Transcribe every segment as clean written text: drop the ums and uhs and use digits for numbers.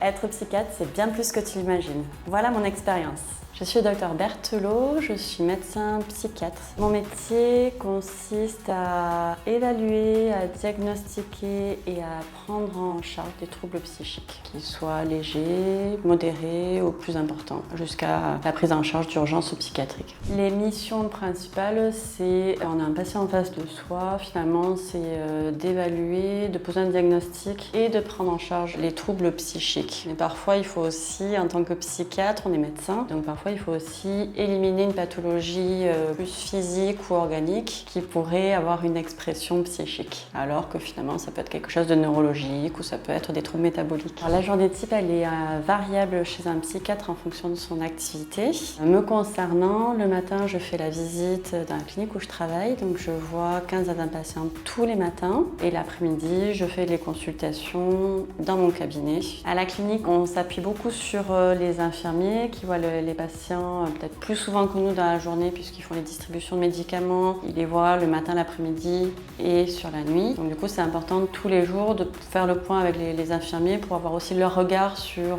Être psychiatre, c'est bien plus que tu l'imagines. Voilà mon expérience. Je suis Dr Berthelot, je suis médecin psychiatre. Mon métier consiste à évaluer, à diagnostiquer et à prendre en charge des troubles psychiques, qu'ils soient légers, modérés ou plus importants, jusqu'à la prise en charge d'urgence psychiatrique. Les missions principales, c'est, on a un patient en face de soi, finalement, c'est d'évaluer, de poser un diagnostic et de prendre en charge les troubles psychiques. Mais parfois, il faut aussi, en tant que psychiatre, on est médecin, donc parfois il faut aussi éliminer une pathologie plus physique ou organique qui pourrait avoir une expression psychique, alors que finalement ça peut être quelque chose de neurologique ou ça peut être des troubles métaboliques. Alors, la journée type, elle est variable chez un psychiatre en fonction de son activité. Me concernant, le matin, je fais la visite dans la clinique où je travaille, donc je vois 15 à 20 patients tous les matins et l'après-midi, je fais les consultations dans mon cabinet. À la clinique, on s'appuie beaucoup sur les infirmiers qui voient les patients peut-être plus souvent que nous dans la journée puisqu'ils font les distributions de médicaments. Ils les voient le matin, l'après-midi et sur la nuit. Donc du coup, c'est important tous les jours de faire le point avec les infirmiers pour avoir aussi leur regard sur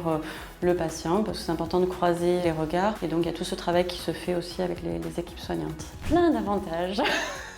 le patient, parce que c'est important de croiser les regards. Et donc il y a tout ce travail qui se fait aussi avec les équipes soignantes. Plein d'avantages.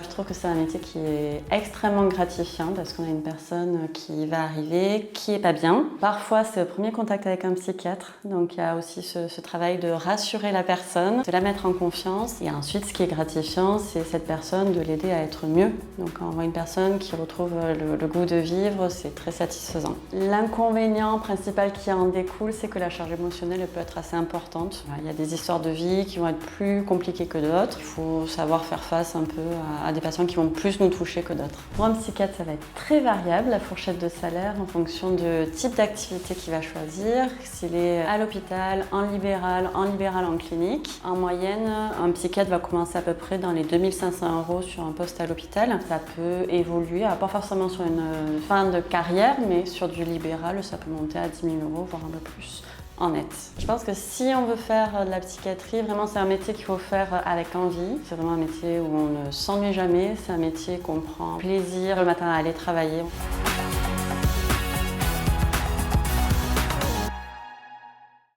Je trouve que c'est un métier qui est extrêmement gratifiant parce qu'on a une personne qui va arriver, qui est pas bien. Parfois, c'est le premier contact avec un psychiatre, donc il y a aussi ce travail de rassurer la personne, de la mettre en confiance. Et ensuite, ce qui est gratifiant, c'est cette personne, de l'aider à être mieux. Donc quand on voit une personne qui retrouve le goût de vivre, c'est très satisfaisant. L'inconvénient principal qui en découle, c'est que la charge émotionnelle elle peut être assez importante. Il y a des histoires de vie qui vont être plus compliquées que d'autres. Il faut savoir faire face un peu à des patients qui vont plus nous toucher que d'autres. Pour un psychiatre, ça va être très variable, la fourchette de salaire, en fonction du type d'activité qu'il va choisir. S'il est à l'hôpital, en libéral en clinique. En moyenne, un psychiatre va commencer à peu près dans les 2500 € sur un poste à l'hôpital. Ça peut évoluer, pas forcément sur une fin de carrière, mais sur du libéral, ça peut monter à 10 000 €, voire un peu plus. En net. Je pense que si on veut faire de la psychiatrie, vraiment c'est un métier qu'il faut faire avec envie. C'est vraiment un métier où on ne s'ennuie jamais, c'est un métier qu'on prend plaisir le matin à aller travailler.